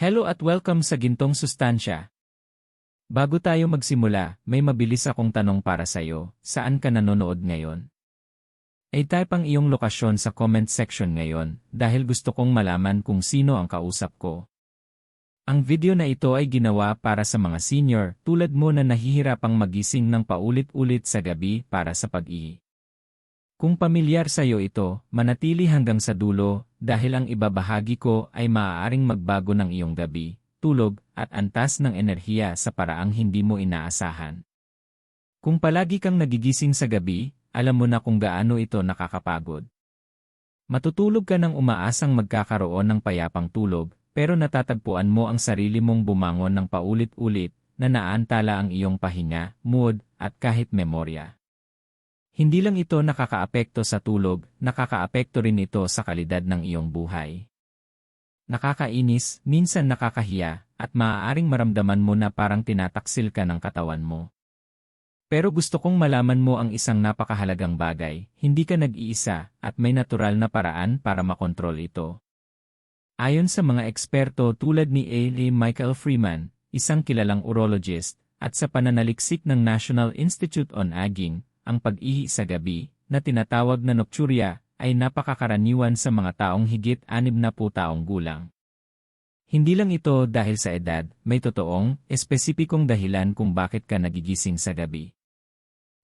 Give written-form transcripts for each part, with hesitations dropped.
Hello at welcome sa Gintong Sustansya. Bago tayo magsimula, may mabilis akong tanong para sa'yo. Saan ka nanonood ngayon? I-type ang iyong lokasyon sa comment section ngayon dahil gusto kong malaman kung sino ang kausap ko. Ang video na ito ay ginawa para sa mga senior tulad mo na nahihirapang magising ng paulit-ulit sa gabi para sa pag-ihi. Kung pamilyar sa iyo ito, manatili hanggang sa dulo dahil ang ibabahagi ko ay maaaring magbago ng iyong gabi, tulog, at antas ng enerhiya sa paraang hindi mo inaasahan. Kung palagi kang nagigising sa gabi, alam mo na kung gaano ito nakakapagod. Matutulog ka ng umaasang magkakaroon ng payapang tulog, pero natatagpuan mo ang sarili mong bumangon ng paulit-ulit na naantala ang iyong pahinga, mood, at kahit memorya. Hindi lang ito nakakaapekto sa tulog, nakakaapekto rin ito sa kalidad ng iyong buhay. Nakakainis, minsan nakakahiya, at maaaring maramdaman mo na parang tinataksil ka ng katawan mo. Pero gusto kong malaman mo ang isang napakahalagang bagay, hindi ka nag-iisa, at may natural na paraan para makontrol ito. Ayon sa mga eksperto tulad ni A. Michael Freeman, isang kilalang urologist, at sa pananaliksik ng National Institute on Aging, ang pag-ihi sa gabi, na tinatawag na nocturia, ay napakakaraniwan sa mga taong higit 60 taong gulang. Hindi lang ito dahil sa edad, may totoong, espesipikong dahilan kung bakit ka nagigising sa gabi.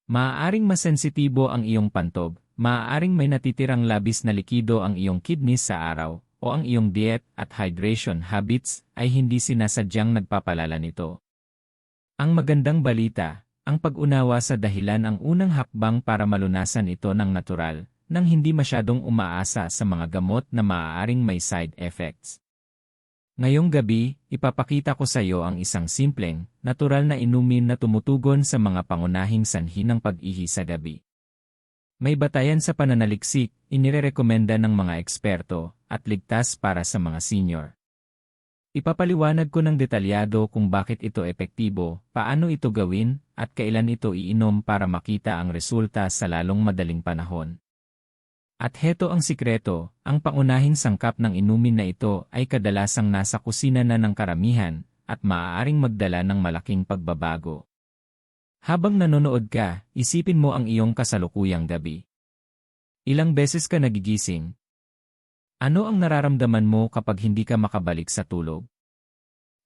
Maaaring masensitibo ang iyong pantog, maaaring may natitirang labis na likido ang iyong kidneys sa araw, o ang iyong diet at hydration habits ay hindi sinasadyang nagpapalala nito. Ang magandang balita, ang pag-unawa sa dahilan ang unang hakbang para malunasan ito ng natural, nang hindi masyadong umaasa sa mga gamot na maaaring may side effects. Ngayong gabi, ipapakita ko sa iyo ang isang simpleng, natural na inumin na tumutugon sa mga pangunahing sanhi ng pag-ihi sa gabi. May batayan sa pananaliksik, inirekomenda ng mga eksperto, at ligtas para sa mga senior. Ipapaliwanag ko ng detalyado kung bakit ito epektibo, paano ito gawin, at kailan ito iinom para makita ang resulta sa lalong madaling panahon. At heto ang sikreto, ang pangunahing sangkap ng inumin na ito ay kadalasang nasa kusina na ng karamihan, at maaaring magdala ng malaking pagbabago. Habang nanonood ka, isipin mo ang iyong kasalukuyang gabi. Ilang beses ka nagigising? Ano ang nararamdaman mo kapag hindi ka makabalik sa tulog?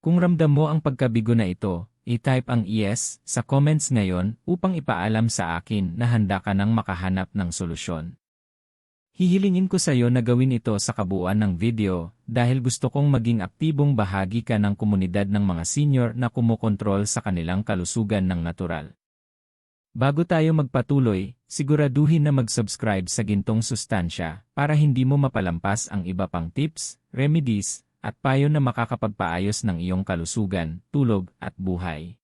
Kung ramdam mo ang pagkabigo na ito, i-type ang yes sa comments ngayon upang ipaalam sa akin na handa ka nang makahanap ng solusyon. Hihilingin ko sa iyo na gawin ito sa kabuuan ng video dahil gusto kong maging aktibong bahagi ka ng komunidad ng mga senior na kumokontrol sa kanilang kalusugan ng natural. Bago tayo magpatuloy, siguraduhin na mag-subscribe sa Gintong Sustansya para hindi mo mapalampas ang iba pang tips, remedies, at payo na makakapagpaayos ng iyong kalusugan, tulog, at buhay.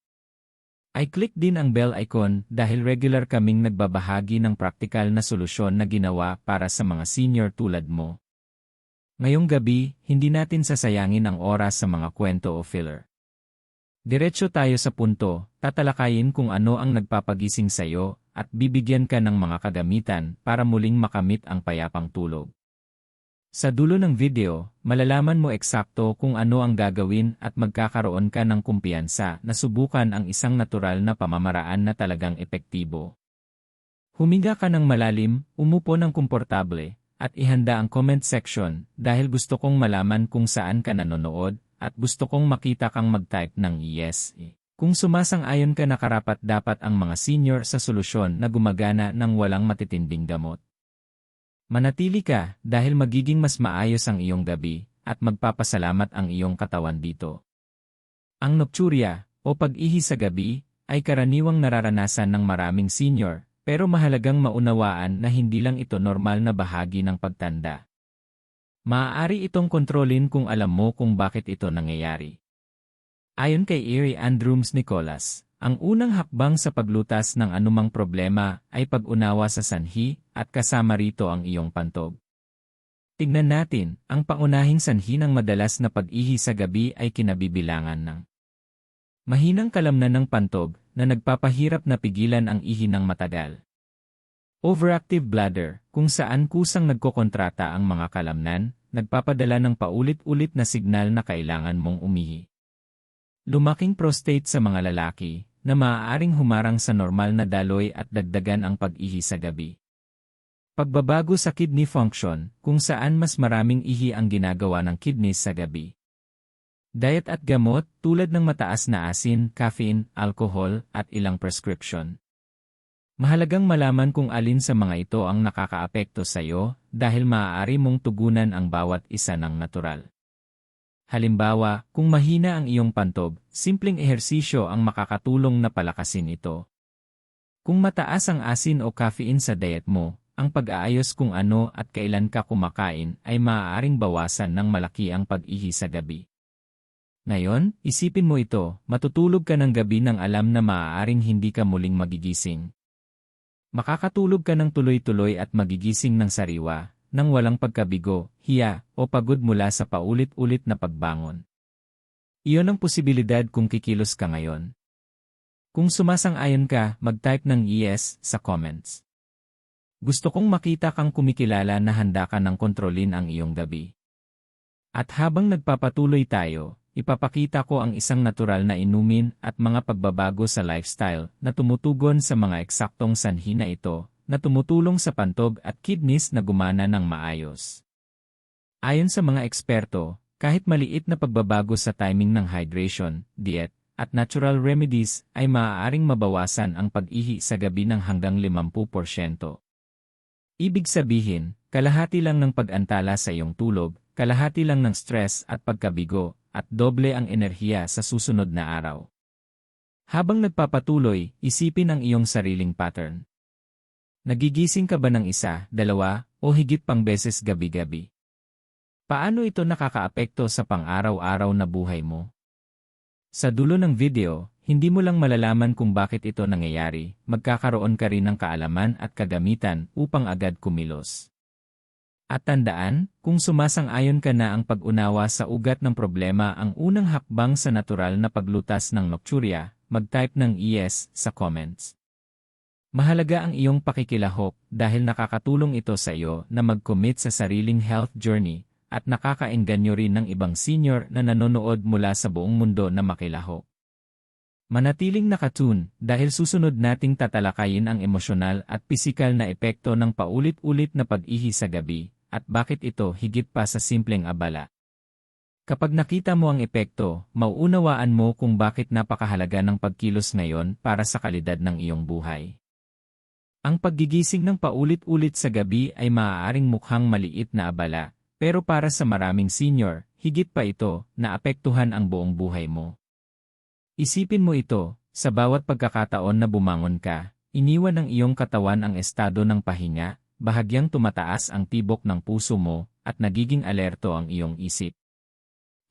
I-click din ang bell icon dahil regular kaming nagbabahagi ng praktikal na solusyon na ginawa para sa mga senior tulad mo. Ngayong gabi, hindi natin sasayangin ang oras sa mga kwento o filler. Diretso tayo sa punto, tatalakayin kung ano ang nagpapagising sa iyo at bibigyan ka ng mga kagamitan para muling makamit ang payapang tulog. Sa dulo ng video, malalaman mo eksakto kung ano ang gagawin at magkakaroon ka ng kumpiyansa na subukan ang isang natural na pamamaraan na talagang epektibo. Huminga ka ng malalim, umupo ng komportable, at ihanda ang comment section dahil gusto kong malaman kung saan ka nanonood at gusto kong makita kang mag-type ng yes. Kung sumasang-ayon ka na karapat-dapat ang mga senior sa solusyon na gumagana ng walang matitinding gamot. Manatili ka dahil magiging mas maayos ang iyong gabi at magpapasalamat ang iyong katawan dito. Ang nocturia o pag-ihi sa gabi ay karaniwang nararanasan ng maraming senior pero mahalagang maunawaan na hindi lang ito normal na bahagi ng pagtanda. Maaari itong kontrolin kung alam mo kung bakit ito nangyayari. Ayon kay Erie Andrums Nicholas, ang unang hakbang sa paglutas ng anumang problema ay pag-unawa sa sanhi at kasama rito ang iyong pantog. Tignan natin, ang pangunahing sanhi ng madalas na pag-ihi sa gabi ay kinabibilangan ng mahinang kalamnan ng pantog na nagpapahirap na pigilan ang ihi ng matagal. Overactive bladder, kung saan kusang nagkokontrata ang mga kalamnan, nagpapadala ng paulit-ulit na signal na kailangan mong umihi. Lumaking prostate sa mga lalaki, na maaaring humarang sa normal na daloy at dagdagan ang pag-ihi sa gabi. Pagbabago sa kidney function, kung saan mas maraming ihi ang ginagawa ng kidneys sa gabi. Diet at gamot tulad ng mataas na asin, caffeine, alcohol, at ilang prescription. Mahalagang malaman kung alin sa mga ito ang nakakaapekto sa iyo dahil maaari mong tugunan ang bawat isa ng natural. Halimbawa, kung mahina ang iyong pantob, simpleng ehersisyo ang makakatulong na palakasin ito. Kung mataas ang asin o caffeine sa diet mo, ang pag-aayos kung ano at kailan ka kumakain ay maaaring bawasan ng malaki ang pag-ihi sa gabi. Ngayon, isipin mo ito, matutulog ka ng gabi nang alam na maaaring hindi ka muling magigising. Makakatulog ka ng tuloy-tuloy at magigising ng sariwa, nang walang pagkabigo, hiya, o pagod mula sa paulit-ulit na pagbangon. Iyon ang posibilidad kung kikilos ka ngayon. Kung sumasang-ayon ka, mag-type ng yes sa comments. Gusto kong makita kang kumikilala na handa ka ng kontrolin ang iyong gabi. At habang nagpapatuloy tayo, ipapakita ko ang isang natural na inumin at mga pagbabago sa lifestyle na tumutugon sa mga eksaktong sanhi na ito, na tumutulong sa pantog at kidneys na gumana ng maayos. Ayon sa mga eksperto, kahit maliit na pagbabago sa timing ng hydration, diet, at natural remedies ay maaaring mabawasan ang pag-ihi sa gabi ng hanggang 50%. Ibig sabihin, kalahati lang ng pag-antala sa iyong tulog, kalahati lang ng stress at pagkabigo, at doble ang enerhiya sa susunod na araw. Habang nagpapatuloy, isipin ang iyong sariling pattern. Nagigising ka ba ng 1, 2, o higit pang beses gabi-gabi? Paano ito nakakaapekto sa pang-araw-araw na buhay mo? Sa dulo ng video, hindi mo lang malalaman kung bakit ito nangyayari, magkakaroon ka rin ng kaalaman at kagamitan upang agad kumilos. At tandaan, kung sumasang-ayon ka na ang pag-unawa sa ugat ng problema ang unang hakbang sa natural na paglutas ng nocturia, mag-type ng yes sa comments. Mahalaga ang iyong pakikilahok dahil nakakatulong ito sa iyo na mag-commit sa sariling health journey at nakakaengganyo rin ng ibang senior na nanonood mula sa buong mundo na makilahok. Manatiling nakatune dahil susunod nating tatalakayin ang emosyonal at pisikal na epekto ng paulit-ulit na pag-ihi sa gabi at bakit ito higit pa sa simpleng abala. Kapag nakita mo ang epekto, mauunawaan mo kung bakit napakahalaga ng pagkilos ngayon para sa kalidad ng iyong buhay. Ang paggigising ng paulit-ulit sa gabi ay maaaring mukhang maliit na abala, pero para sa maraming senior, higit pa ito na apektuhan ang buong buhay mo. Isipin mo ito, sa bawat pagkakataon na bumangon ka, iniwan ng iyong katawan ang estado ng pahinga, bahagyang tumataas ang tibok ng puso mo, at nagiging alerto ang iyong isip.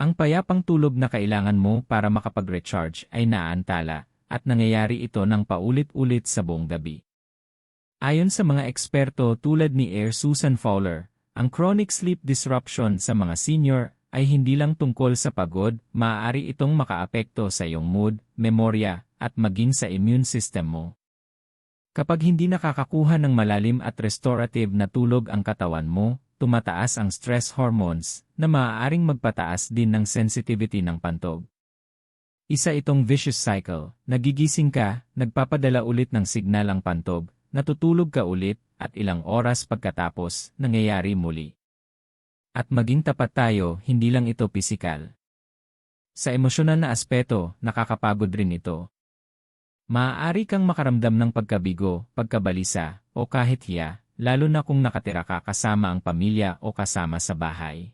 Ang payapang tulog na kailangan mo para makapag-recharge ay naantala, at nangyayari ito ng paulit-ulit sa buong gabi. Ayon sa mga eksperto tulad ni Susan Fowler, ang chronic sleep disruption sa mga senior ay hindi lang tungkol sa pagod, maaari itong makaapekto sa iyong mood, memorya, at maging sa immune system mo. Kapag hindi nakakakuha ng malalim at restorative na tulog ang katawan mo, tumataas ang stress hormones na maaaring magpataas din ng sensitivity ng pantog. Isa itong vicious cycle, nagigising ka, nagpapadala ulit ng signal ang pantog, natutulog ka ulit, at ilang oras pagkatapos, nangyayari muli. At maging tapat tayo, hindi lang ito pisikal. Sa emosyonal na aspeto, nakakapagod rin ito. Maaari kang makaramdam ng pagkabigo, pagkabalisa, o kahit hiya, lalo na kung nakatira ka kasama ang pamilya o kasama sa bahay.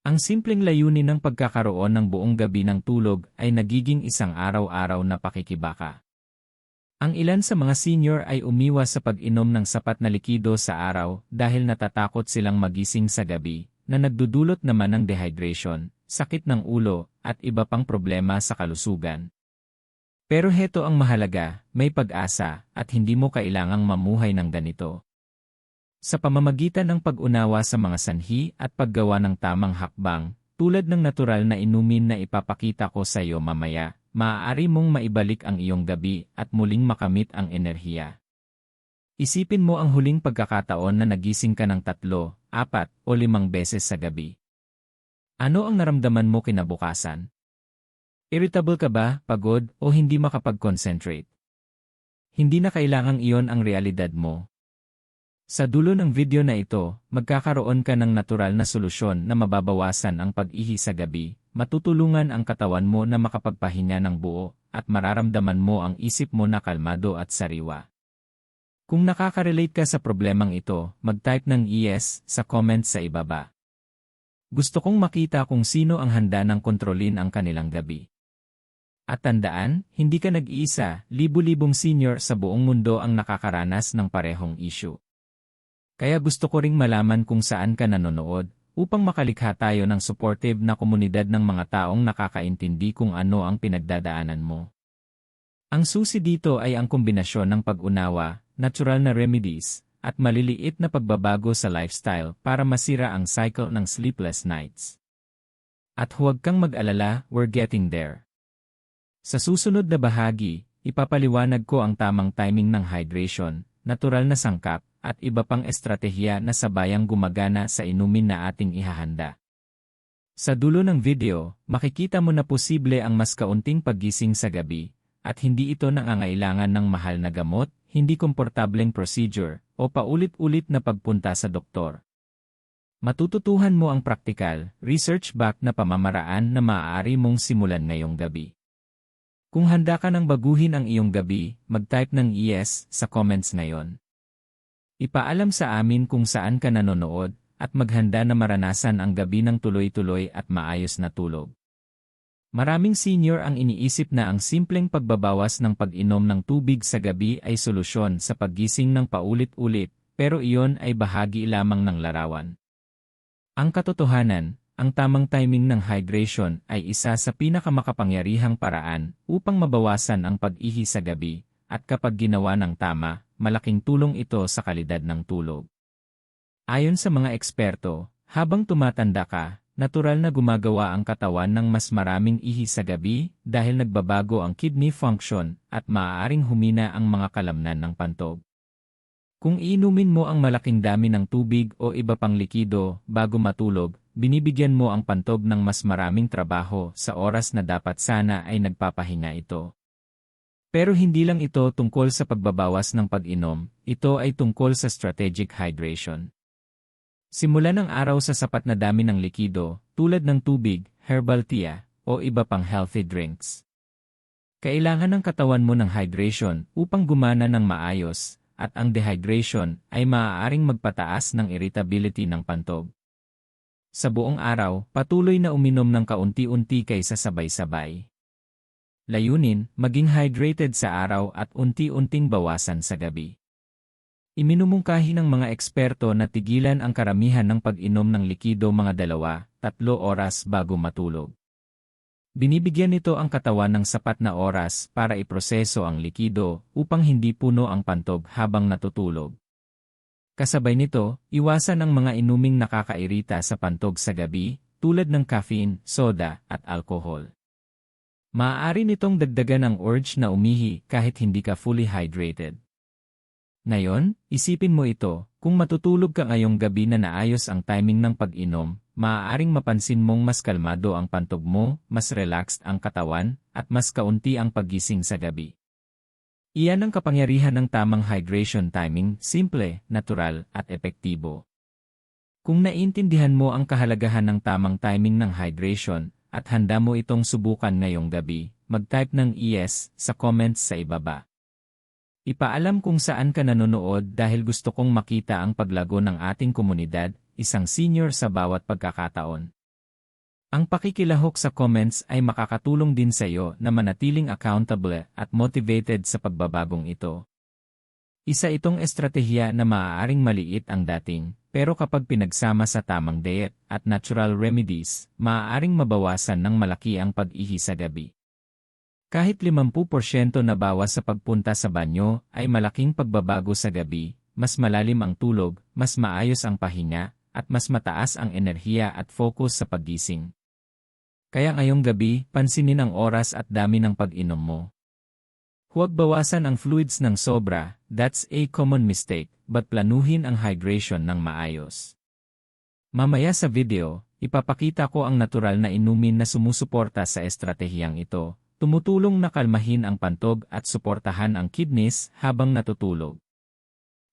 Ang simpleng layunin ng pagkakaroon ng buong gabi ng tulog ay nagiging isang araw-araw na pakikibaka. Ang ilan sa mga senior ay umiwas sa pag-inom ng sapat na likido sa araw dahil natatakot silang magising sa gabi, na nagdudulot naman ng dehydration, sakit ng ulo, at iba pang problema sa kalusugan. Pero heto ang mahalaga, may pag-asa, at hindi mo kailangang mamuhay ng ganito. Sa pamamagitan ng pag-unawa sa mga sanhi at paggawa ng tamang hakbang, tulad ng natural na inumin na ipapakita ko sa iyo mamaya, maaari mong maibalik ang iyong gabi at muling makamit ang enerhiya. Isipin mo ang huling pagkakataon na nagising ka ng 3, 4, o 5 beses sa gabi. Ano ang naramdaman mo kinabukasan? Irritable ka ba, pagod, o hindi makapag-concentrate? Hindi na kailangang iyon ang realidad mo. Sa dulo ng video na ito, magkakaroon ka ng natural na solusyon na mababawasan ang pag-ihi sa gabi, matutulungan ang katawan mo na makapagpahinga ng buo, at mararamdaman mo ang isip mo na kalmado at sariwa. Kung nakaka-relate ka sa problemang ito, mag-type ng yes sa comment sa ibaba. Gusto kong makita kung sino ang handa ng kontrolin ang kanilang gabi. At tandaan, hindi ka nag-iisa, libu-libong senior sa buong mundo ang nakakaranas ng parehong issue. Kaya gusto ko ring malaman kung saan ka nanonood, upang makalikha tayo ng supportive na komunidad ng mga taong nakakaintindi kung ano ang pinagdadaanan mo. Ang susi dito ay ang kombinasyon ng pag-unawa, natural na remedies, at maliliit na pagbabago sa lifestyle para masira ang cycle ng sleepless nights. At huwag kang mag-alala, we're getting there. Sa susunod na bahagi, ipapaliwanag ko ang tamang timing ng hydration, natural na sangkap, at iba pang estratehiya na sabayang gumagana sa inumin na ating ihahanda. Sa dulo ng video, makikita mo na posible ang mas kaunting paggising sa gabi, at hindi ito nangangailangan ng mahal na gamot, hindi komportableng procedure, o paulit-ulit na pagpunta sa doktor. Matututuhan mo ang praktikal, research-backed na pamamaraan na maaari mong simulan ngayong gabi. Kung handa ka nang baguhin ang iyong gabi, mag-type ng yes sa comments ngayon. Ipaalam sa amin kung saan ka nanonood, at maghanda na maranasan ang gabi ng tuloy-tuloy at maayos na tulog. Maraming senior ang iniisip na ang simpleng pagbabawas ng pag-inom ng tubig sa gabi ay solusyon sa paggising ng paulit-ulit, pero iyon ay bahagi lamang ng larawan. Ang katotohanan, ang tamang timing ng hydration ay isa sa pinakamakapangyarihang paraan upang mabawasan ang pag-ihi sa gabi, at kapag ginawa ng tama, malaking tulong ito sa kalidad ng tulog. Ayon sa mga eksperto, habang tumatanda ka, natural na gumagawa ang katawan ng mas maraming ihi sa gabi dahil nagbabago ang kidney function at maaaring humina ang mga kalamnan ng pantog. Kung iinumin mo ang malaking dami ng tubig o iba pang likido bago matulog, binibigyan mo ang pantog ng mas maraming trabaho sa oras na dapat sana ay nagpapahinga ito. Pero hindi lang ito tungkol sa pagbabawas ng pag-inom, ito ay tungkol sa strategic hydration. Simulan ang araw sa sapat na dami ng likido, tulad ng tubig, herbal tea, o iba pang healthy drinks. Kailangan ng katawan mo ng hydration upang gumana ng maayos, at ang dehydration ay maaaring magpataas ng irritability ng pantog. Sa buong araw, patuloy na uminom ng kaunti-unti kaysa sabay-sabay. Layunin, maging hydrated sa araw at unti-unting bawasan sa gabi. Iminumungkahi ng mga eksperto na tigilan ang karamihan ng pag-inom ng likido mga 2-3 oras bago matulog. Binibigyan nito ang katawan ng sapat na oras para iproseso ang likido upang hindi puno ang pantog habang natutulog. Kasabay nito, iwasan ang mga inuming nakakairita sa pantog sa gabi, tulad ng caffeine, soda, at alcohol. Maaari nitong dagdagan ang urge na umihi kahit hindi ka fully hydrated. Ngayon, isipin mo ito, kung matutulog ka ngayong gabi na naayos ang timing ng pag-inom, maaaring mapansin mong mas kalmado ang pantog mo, mas relaxed ang katawan, at mas kaunti ang paggising sa gabi. Iyan ang kapangyarihan ng tamang hydration timing, simple, natural, at epektibo. Kung naiintindihan mo ang kahalagahan ng tamang timing ng hydration, at handa mo itong subukan ngayong gabi, mag-type ng yes sa comments sa ibaba. Ipaalam kung saan ka nanonood dahil gusto kong makita ang paglago ng ating komunidad, isang senior sa bawat pagkakataon. Ang pakikilahok sa comments ay makakatulong din sa iyo na manatiling accountable at motivated sa pagbabagong ito. Isa itong estratehiya na maaaring maliit ang dating, pero kapag pinagsama sa tamang diet at natural remedies, maaaring mabawasan ng malaki ang pag-ihi sa gabi. Kahit 50% na bawas sa pagpunta sa banyo ay malaking pagbabago sa gabi, mas malalim ang tulog, mas maayos ang pahinga, at mas mataas ang enerhiya at focus sa paggising. Kaya ngayong gabi, pansinin ang oras at dami ng pag-inom mo. Huwag bawasan ang fluids ng sobra, that's a common mistake, but planuhin ang hydration ng maayos. Mamaya sa video, ipapakita ko ang natural na inumin na sumusuporta sa estratehiyang ito, tumutulong na kalmahin ang pantog at suportahan ang kidneys habang natutulog.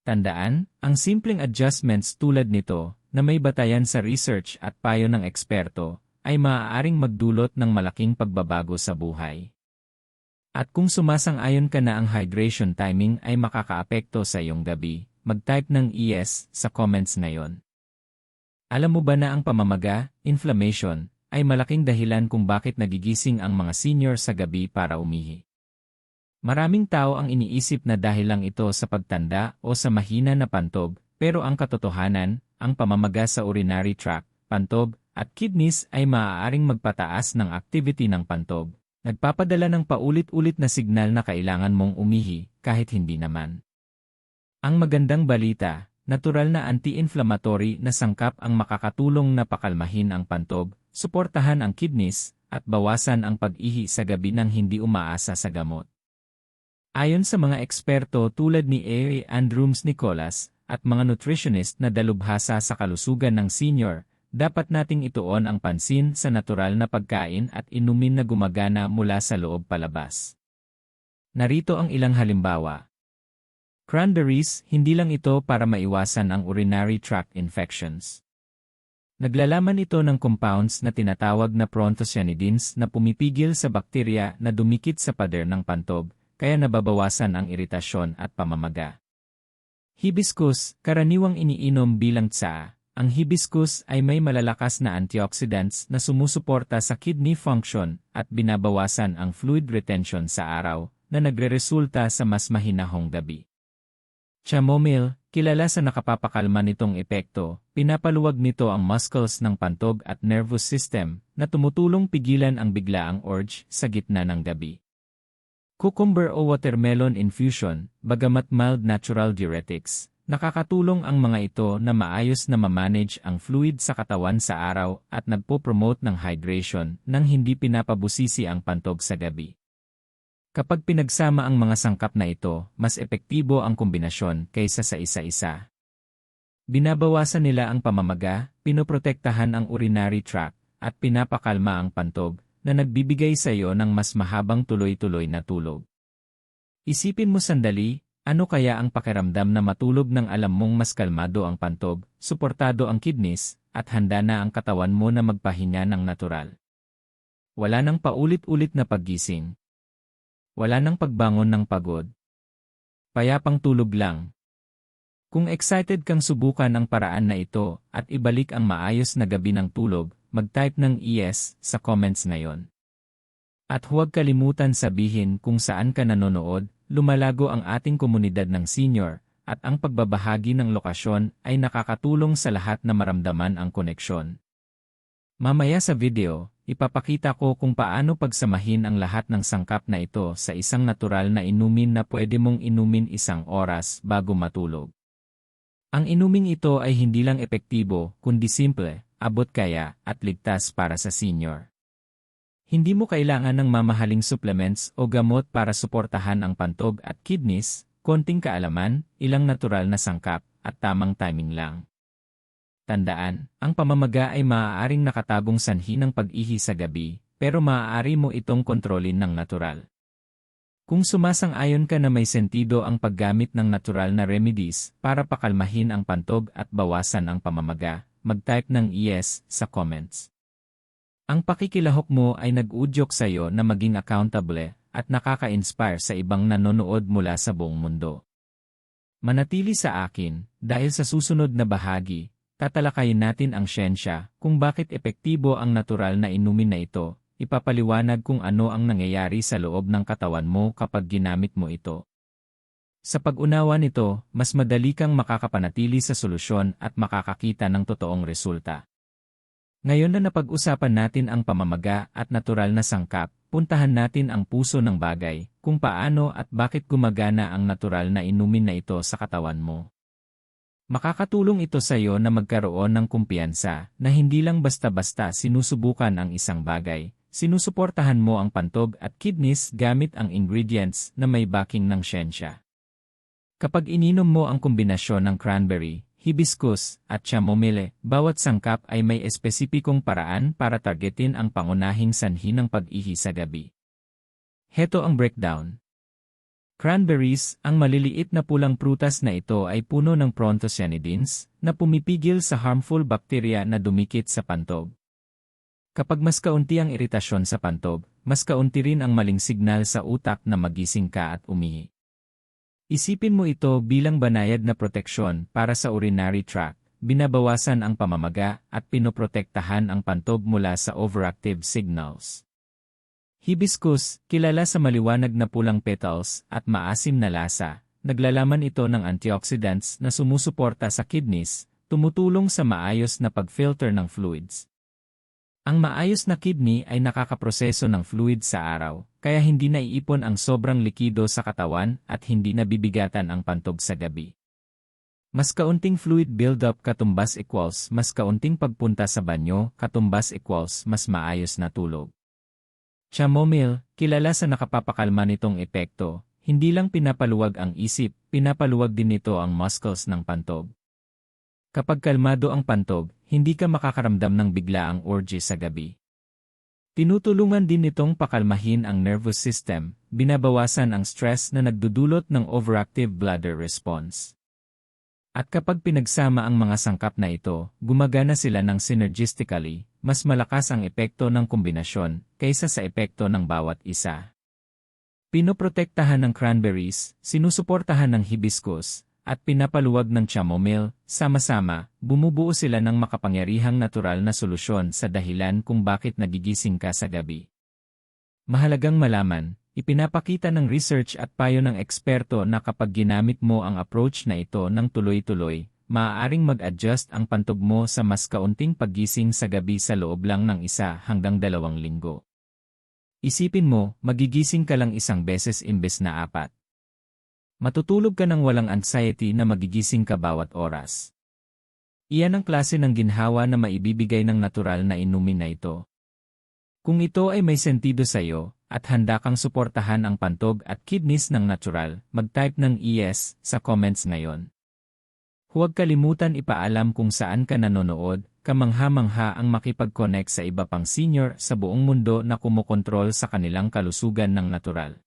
Tandaan, ang simpleng adjustments tulad nito, na may batayan sa research at payo ng eksperto, ay maaaring magdulot ng malaking pagbabago sa buhay. At kung sumasang-ayon ka na ang hydration timing ay makakaapekto sa iyong gabi, mag-type ng yes sa comments ngayon. Alam mo ba na ang pamamaga, inflammation, ay malaking dahilan kung bakit nagigising ang mga senior sa gabi para umihi? Maraming tao ang iniisip na dahil lang ito sa pagtanda o sa mahina na pantog, pero ang katotohanan, ang pamamaga sa urinary tract, pantog, at kidneys ay maaaring magpataas ng activity ng pantog. Nagpapadala ng paulit-ulit na signal na kailangan mong umihi, kahit hindi naman. Ang magandang balita, natural na anti-inflammatory na sangkap ang makakatulong na pakalmahin ang pantog, suportahan ang kidneys, at bawasan ang pag-ihi sa gabi nang hindi umaasa sa gamot. Ayon sa mga eksperto tulad ni A. Andrums Nicolas, at mga nutritionist na dalubhasa sa kalusugan ng senior, dapat nating ituon ang pansin sa natural na pagkain at inumin na gumagana mula sa loob palabas. Narito ang ilang halimbawa. Cranberries, hindi lang ito para maiwasan ang urinary tract infections. Naglalaman ito ng compounds na tinatawag na proanthocyanidins na pumipigil sa bakterya na dumikit sa pader ng pantog, kaya nababawasan ang iritasyon at pamamaga. Hibiscus, karaniwang iniinom bilang tsaa. Ang hibiscus ay may malalakas na antioxidants na sumusuporta sa kidney function at binabawasan ang fluid retention sa araw na nagreresulta sa mas mahinahong gabi. Chamomile, kilala sa nakapapakalma nitong epekto, pinapaluwag nito ang muscles ng pantog at nervous system na tumutulong pigilan ang biglaang urge sa gitna ng gabi. Cucumber o watermelon infusion, bagamat mild natural diuretics, nakakatulong ang mga ito na maayos na mamanage ang fluid sa katawan sa araw at nagpo-promote ng hydration nang hindi pinapabusisi ang pantog sa gabi. Kapag pinagsama ang mga sangkap na ito, mas epektibo ang kombinasyon kaysa sa isa-isa. Binabawasan nila ang pamamaga, pinoprotektahan ang urinary tract, at pinapakalma ang pantog, na nagbibigay sa iyo ng mas mahabang tuloy-tuloy na tulog. Isipin mo sandali, ano kaya ang pakiramdam na matulog nang alam mong mas kalmado ang pantog, suportado ang kidneys, at handa na ang katawan mo na magpahinga ng natural? Wala nang paulit-ulit na paggising. Wala nang pagbangon ng pagod. Payapang tulog lang. Kung excited kang subukan ang paraan na ito at ibalik ang maayos na gabi ng tulog, mag-type ng yes sa comments ngayon. At huwag kalimutan sabihin kung saan ka nanonood. Lumalago ang ating komunidad ng senior, at ang pagbabahagi ng lokasyon ay nakakatulong sa lahat na maramdaman ang koneksyon. Mamaya sa video, ipapakita ko kung paano pagsamahin ang lahat ng sangkap na ito sa isang natural na inumin na pwede mong inumin 1 oras bago matulog. Ang inuming ito ay hindi lang epektibo, kundi simple, abot kaya, at ligtas para sa senior. Hindi mo kailangan ng mamahaling supplements o gamot para suportahan ang pantog at kidneys, konting kaalaman, ilang natural na sangkap, at tamang timing lang. Tandaan, ang pamamaga ay maaaring nakatagong sanhi ng pag-ihi sa gabi, pero maaari mo itong kontrolin ng natural. Kung sumasang-ayon ka na may sentido ang paggamit ng natural na remedies para pakalmahin ang pantog at bawasan ang pamamaga, mag-type ng yes sa comments. Ang pakikilahok mo ay nag-udyok sa iyo na maging accountable at nakaka-inspire sa ibang nanonood mula sa buong mundo. Manatili sa akin, dahil sa susunod na bahagi, tatalakayin natin ang siyensya kung bakit epektibo ang natural na inumin na ito, ipapaliwanag kung ano ang nangyayari sa loob ng katawan mo kapag ginamit mo ito. Sa pag-unawa nito, mas madali kang makakapanatili sa solusyon at makakakita ng totoong resulta. Ngayon na napag-usapan natin ang pamamaga at natural na sangkap, puntahan natin ang puso ng bagay, kung paano at bakit gumagana ang natural na inumin na ito sa katawan mo. Makakatulong ito sa iyo na magkaroon ng kumpiyansa na hindi lang basta-basta sinusubukan ang isang bagay, sinusuportahan mo ang pantog at kidneys gamit ang ingredients na may backing ng siyensya. Kapag ininom mo ang kombinasyon ng cranberry, hibiscus, at chamomile. Bawat sangkap ay may espesipikong paraan para targetin ang pangunahing sanhi ng pag-ihi sa gabi. Heto ang breakdown. Cranberries, ang maliliit na pulang prutas na ito ay puno ng proanthocyanidins na pumipigil sa harmful bacteria na dumikit sa pantog. Kapag mas kaunti ang iritasyon sa pantog, mas kaunti rin ang maling signal sa utak na magising ka at umihi. Isipin mo ito bilang banayad na proteksyon para sa urinary tract, binabawasan ang pamamaga at pinoprotektahan ang pantog mula sa overactive signals. Hibiscus, kilala sa maliwanag na pulang petals at maasim na lasa, naglalaman ito ng antioxidants na sumusuporta sa kidneys, tumutulong sa maayos na pag-filter ng fluids. Ang maayos na kidney ay nakakaproseso ng fluid sa araw, kaya hindi naiipon ang sobrang likido sa katawan at hindi nabibigatan ang pantog sa gabi. Mas kaunting fluid buildup katumbas equals mas kaunting pagpunta sa banyo katumbas equals mas maayos na tulog. Chamomile, kilala sa nakapapakalma nitong epekto, hindi lang pinapaluwag ang isip, pinapaluwag din nito ang muscles ng pantog. Kapag kalmado ang pantog, hindi ka makakaramdam ng biglaang orgy sa gabi. Tinutulungan din nitong pakalmahin ang nervous system, binabawasan ang stress na nagdudulot ng overactive bladder response. At kapag pinagsama ang mga sangkap na ito, gumagana sila ng synergistically, mas malakas ang epekto ng kombinasyon kaysa sa epekto ng bawat isa. Pinoprotektahan ng cranberries, sinusuportahan ng hibiscus, at pinapaluwag ng chamomile, sama-sama, bumubuo sila ng makapangyarihang natural na solusyon sa dahilan kung bakit nagigising ka sa gabi. Mahalagang malaman, ipinapakita ng research at payo ng eksperto na kapag ginamit mo ang approach na ito ng tuloy-tuloy, maaaring mag-adjust ang pantog mo sa mas kaunting paggising sa gabi sa loob lang ng 1 hanggang 2 linggo. Isipin mo, magigising ka lang 1 beses imbes na 4. Matutulog ka ng walang anxiety na magigising ka bawat oras. Iyan ang klase ng ginhawa na maibibigay ng natural na inumin na ito. Kung ito ay may sentido sa iyo, at handa kang suportahan ang pantog at kidneys ng natural, mag-type ng yes sa comments ngayon. Huwag kalimutan ipaalam kung saan ka nanonood, kamangha-mangha ang makipag-connect sa iba pang senior sa buong mundo na kumokontrol sa kanilang kalusugan ng natural.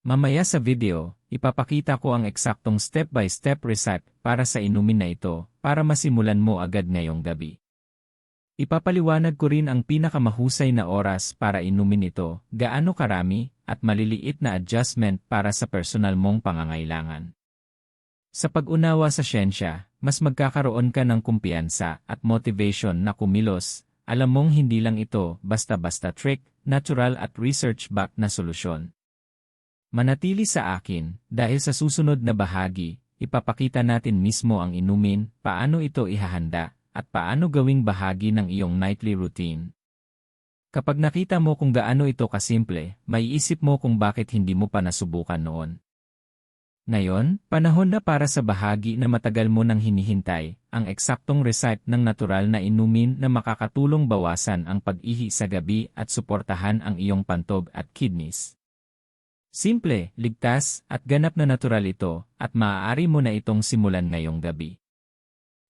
Mamaya sa video, ipapakita ko ang eksaktong step-by-step recipe para sa inumin na ito para masimulan mo agad ngayong gabi. Ipapaliwanag ko rin ang pinakamahusay na oras para inumin ito, gaano karami, at maliliit na adjustment para sa personal mong pangangailangan. Sa pag-unawa sa siyensya, mas magkakaroon ka ng kumpiyansa at motivation na kumilos, alam mong hindi lang ito basta-basta trick, natural at research-backed na solusyon. Manatili sa akin, dahil sa susunod na bahagi, ipapakita natin mismo ang inumin, paano ito ihahanda, at paano gawing bahagi ng iyong nightly routine. Kapag nakita mo kung gaano ito kasimple, maiisip mo kung bakit hindi mo pa nasubukan noon. Ngayon, panahon na para sa bahagi na matagal mo nang hinihintay, ang eksaktong recipe ng natural na inumin na makakatulong bawasan ang pag-ihi sa gabi at suportahan ang iyong pantog at kidneys. Simple, ligtas, at ganap na natural ito, at maaari mo na itong simulan ngayong gabi.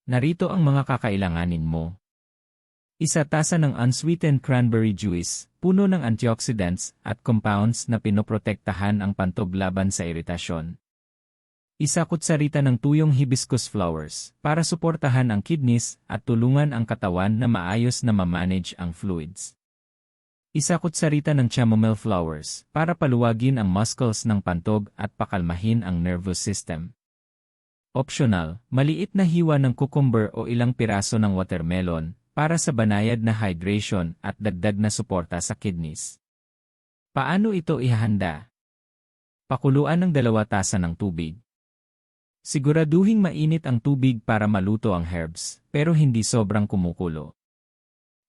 Narito ang mga kakailanganin mo. 1 tasa ng unsweetened cranberry juice, puno ng antioxidants at compounds na pinoprotektahan ang pantog laban sa iritasyon. 1 kutsarita ng tuyong hibiscus flowers, para suportahan ang kidneys at tulungan ang katawan na maayos na ma-manage ang fluids. 1 kutsarita ng chamomile flowers, para paluwagin ang muscles ng pantog at pakalmahin ang nervous system. Optional, maliit na hiwa ng cucumber o ilang piraso ng watermelon, para sa banayad na hydration at dagdag na suporta sa kidneys. Paano ito ihahanda? Pakuluan ng 2 tasa ng tubig. Siguraduhing mainit ang tubig para maluto ang herbs, pero hindi sobrang kumukulo.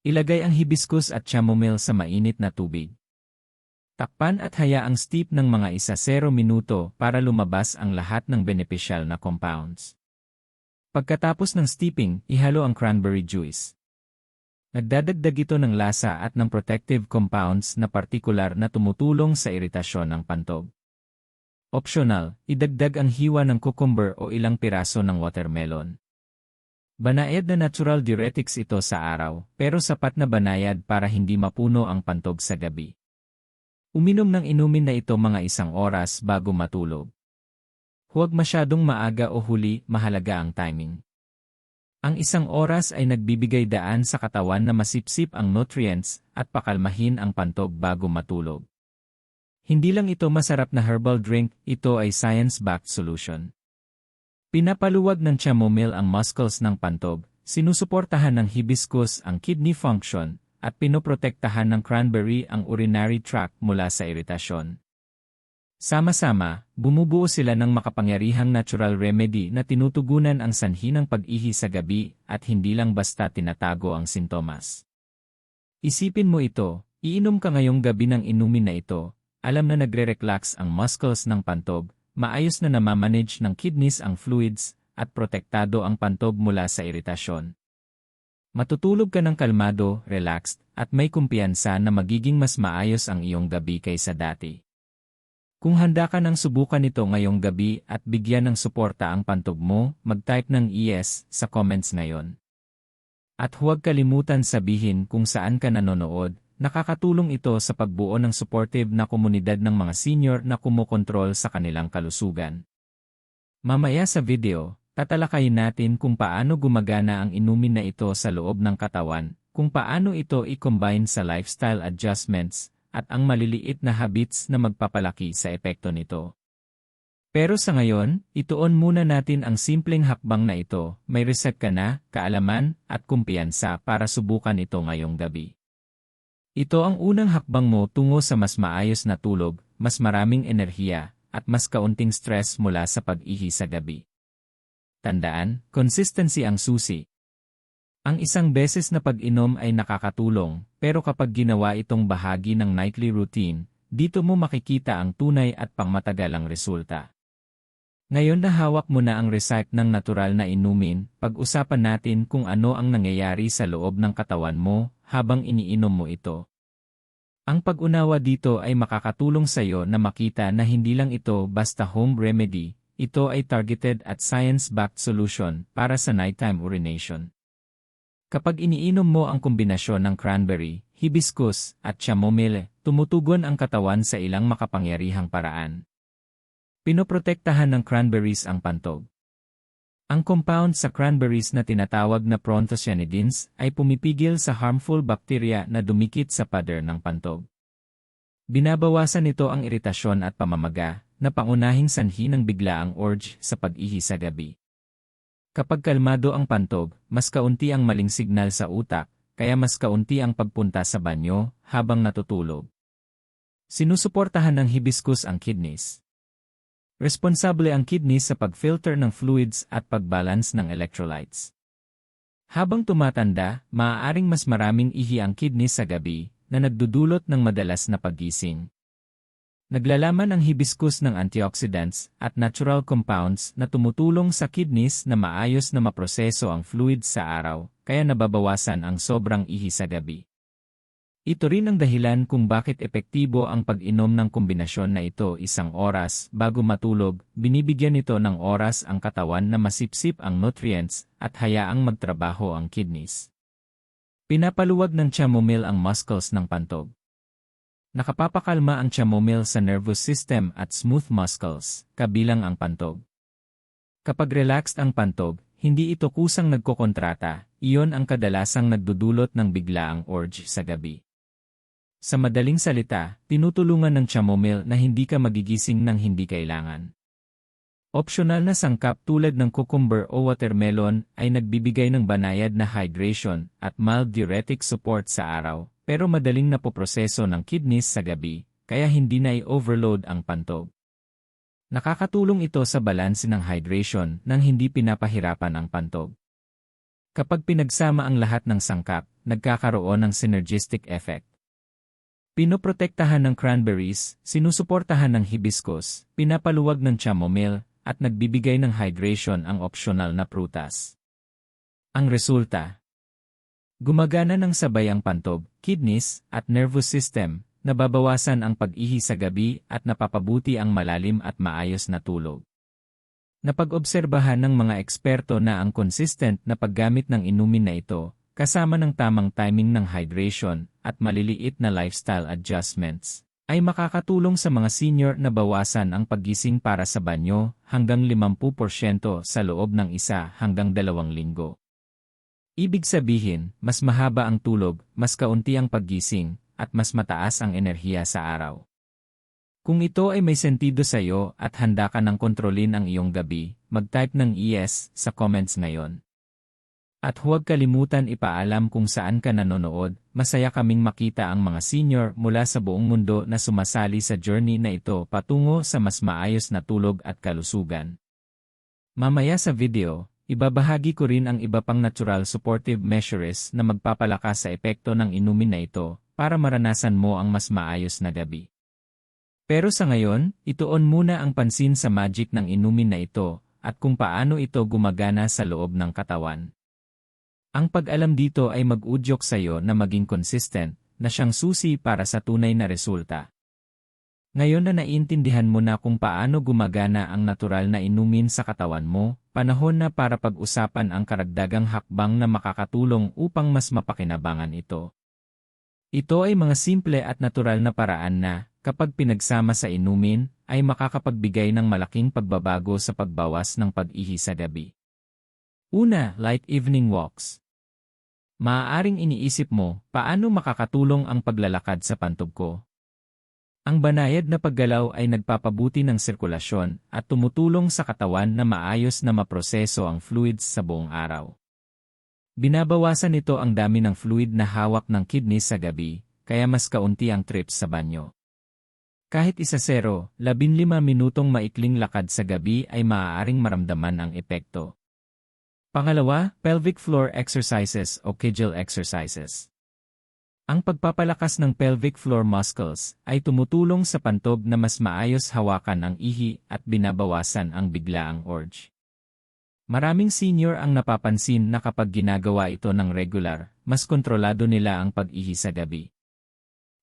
Ilagay ang hibiscus at chamomile sa mainit na tubig. Takpan at hayaang steep ng mga 1-0 minuto para lumabas ang lahat ng beneficial na compounds. Pagkatapos ng steeping, ihalo ang cranberry juice. Nagdadagdag ito ng lasa at ng protective compounds na partikular na tumutulong sa iritasyon ng pantog. Optional, idagdag ang hiwa ng cucumber o ilang piraso ng watermelon. Banayad na natural diuretics ito sa araw, pero sapat na banayad para hindi mapuno ang pantog sa gabi. Uminom ng inumin na ito mga 1 oras bago matulog. Huwag masyadong maaga o huli, mahalaga ang timing. Ang 1 oras ay nagbibigay daan sa katawan na masipsip ang nutrients at pakalmahin ang pantog bago matulog. Hindi lang ito masarap na herbal drink, ito ay science-backed solution. Pinapaluwag ng chamomile ang muscles ng pantog, sinusuportahan ng hibiscus ang kidney function, at pinoprotektahan ng cranberry ang urinary tract mula sa iritasyon. Sama-sama, bumubuo sila ng makapangyarihang natural remedy na tinutugunan ang sanhi ng pag-ihi sa gabi at hindi lang basta tinatago ang sintomas. Isipin mo ito, iinom ka ngayong gabi ng inumin na ito, alam na nagre-relax ang muscles ng pantog, maayos na namamanage ng kidneys ang fluids, at protektado ang pantog mula sa iritasyon. Matutulog ka ng kalmado, relaxed, at may kumpiyansa na magiging mas maayos ang iyong gabi kaysa dati. Kung handa ka nang subukan ito ngayong gabi at bigyan ng suporta ang pantog mo, mag-type ng yes sa comments ngayon. At huwag kalimutan sabihin kung saan ka nanonood. Nakakatulong ito sa pagbuo ng supportive na komunidad ng mga senior na kumokontrol sa kanilang kalusugan. Mamaya sa video, tatalakayin natin kung paano gumagana ang inumin na ito sa loob ng katawan, kung paano ito i-combine sa lifestyle adjustments, at ang maliliit na habits na magpapalaki sa epekto nito. Pero sa ngayon, ituon muna natin ang simpleng hakbang na ito, may reset ka na, kaalaman, at kumpiyansa para subukan ito ngayong gabi. Ito ang unang hakbang mo tungo sa mas maayos na tulog, mas maraming enerhiya, at mas kaunting stress mula sa pag-ihi sa gabi. Tandaan, consistency ang susi. Ang isang beses na pag-inom ay nakakatulong, pero kapag ginawa itong bahagi ng nightly routine, dito mo makikita ang tunay at pangmatagalang resulta. Ngayon na hawak mo na ang recipe ng natural na inumin, pag-usapan natin kung ano ang nangyayari sa loob ng katawan mo habang iniinom mo ito. Ang pag-unawa dito ay makakatulong sa iyo na makita na hindi lang ito basta home remedy, ito ay targeted at science-backed solution para sa nighttime urination. Kapag iniinom mo ang kombinasyon ng cranberry, hibiscus, at chamomile, tumutugon ang katawan sa ilang makapangyarihang paraan. Pinoprotektahan ng cranberries ang pantog. Ang compound sa cranberries na tinatawag na proanthocyanidins ay pumipigil sa harmful bacteria na dumikit sa pader ng pantog. Binabawasan nito ang iritasyon at pamamaga, na pangunahing sanhi ng biglaang urge sa pag-ihi sa gabi. Kapag kalmado ang pantog, mas kaunti ang maling signal sa utak, kaya mas kaunti ang pagpunta sa banyo habang natutulog. Sinusuportahan ng hibiscus ang kidneys. Responsable ang kidneys sa pag-filter ng fluids at pag-balance ng electrolytes. Habang tumatanda, maaaring mas maraming ihi ang kidneys sa gabi, na nagdudulot ng madalas na paggising. Naglalaman ang hibiscus ng antioxidants at natural compounds na tumutulong sa kidneys na maayos na maproseso ang fluids sa araw, kaya nababawasan ang sobrang ihi sa gabi. Ito rin ang dahilan kung bakit epektibo ang pag-inom ng kombinasyon na ito 1 oras bago matulog, binibigyan nito ng oras ang katawan na masipsip ang nutrients at hayaang magtrabaho ang kidneys. Pinapaluwag ng chamomile ang muscles ng pantog. Nakapapakalma ang chamomile sa nervous system at smooth muscles, kabilang ang pantog. Kapag relaxed ang pantog, hindi ito kusang nagkokontrata, iyon ang kadalasang nagdudulot ng biglaang urge sa gabi. Sa madaling salita, tinutulungan ng chamomile na hindi ka magigising ng hindi kailangan. Optional na sangkap tulad ng cucumber o watermelon ay nagbibigay ng banayad na hydration at mild diuretic support sa araw, pero madaling napoproseso ng kidneys sa gabi, kaya hindi na i-overload ang pantog. Nakakatulong ito sa balanse ng hydration nang hindi pinapahirapan ang pantog. Kapag pinagsama ang lahat ng sangkap, nagkakaroon ng synergistic effect. Pinoprotektahan ng cranberries, sinusuportahan ng hibiscus, pinapaluwag ng chamomile, at nagbibigay ng hydration ang optional na prutas. Ang resulta: gumagana ng sabay ang pantog, kidneys, at nervous system, nababawasan ang pag-ihi sa gabi at napapabuti ang malalim at maayos na tulog. Napag-obserbahan ng mga eksperto na ang consistent na paggamit ng inumin na ito, kasama ng tamang timing ng hydration at maliliit na lifestyle adjustments, ay makakatulong sa mga senior na bawasan ang paggising para sa banyo hanggang 50% sa loob ng 1 hanggang 2 linggo. Ibig sabihin, mas mahaba ang tulog, mas kaunti ang paggising, at mas mataas ang enerhiya sa araw. Kung ito ay may sentido sa iyo at handa ka ng kontrolin ang iyong gabi, mag-type ng yes sa comments ngayon. At huwag kalimutan ipaalam kung saan ka nanonood, masaya kaming makita ang mga senior mula sa buong mundo na sumasali sa journey na ito patungo sa mas maayos na tulog at kalusugan. Mamaya sa video, ibabahagi ko rin ang iba pang natural supportive measures na magpapalakas sa epekto ng inumin na ito para maranasan mo ang mas maayos na gabi. Pero sa ngayon, ituon muna ang pansin sa magic ng inumin na ito at kung paano ito gumagana sa loob ng katawan. Ang pag-alam dito ay mag-udyok sa iyo na maging consistent, na siyang susi para sa tunay na resulta. Ngayon na naiintindihan mo na kung paano gumagana ang natural na inumin sa katawan mo, panahon na para pag-usapan ang karagdagang hakbang na makakatulong upang mas mapakinabangan ito. Ito ay mga simple at natural na paraan na, kapag pinagsama sa inumin, ay makakapagbigay ng malaking pagbabago sa pagbawas ng pag-ihi sa gabi. Una, light evening walks. Maaaring iniisip mo, paano makakatulong ang paglalakad sa pantog ko? Ang banayad na paggalaw ay nagpapabuti ng sirkulasyon at tumutulong sa katawan na maayos na maproseso ang fluids sa buong araw. Binabawasan nito ang dami ng fluid na hawak ng kidneys sa gabi, kaya mas kaunti ang trips sa banyo. Kahit 0, 15 minutong maikling lakad sa gabi ay maaaring maramdaman ang epekto. Pangalawa, pelvic floor exercises o Kegel exercises. Ang pagpapalakas ng pelvic floor muscles ay tumutulong sa pantog na mas maayos hawakan ang ihi at binabawasan ang biglaang urge. Maraming senior ang napapansin na kapag ginagawa ito ng regular, mas kontrolado nila ang pag-ihi sa gabi.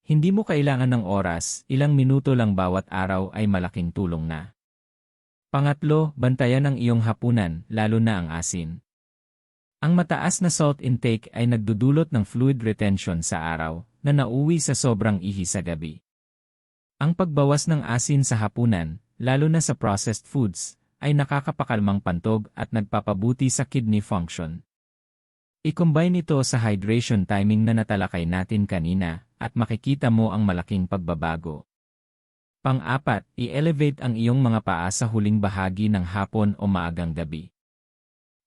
Hindi mo kailangan ng oras, ilang minuto lang bawat araw ay malaking tulong na. Pangatlo, bantayan ang iyong hapunan, lalo na ang asin. Ang mataas na salt intake ay nagdudulot ng fluid retention sa araw, na nauwi sa sobrang ihi sa gabi. Ang pagbawas ng asin sa hapunan, lalo na sa processed foods, ay nakakapakalmang pantog at nagpapabuti sa kidney function. I-combine ito sa hydration timing na natalakay natin kanina, at makikita mo ang malaking pagbabago. Pang-apat, i-elevate ang iyong mga paa sa huling bahagi ng hapon o maagang gabi.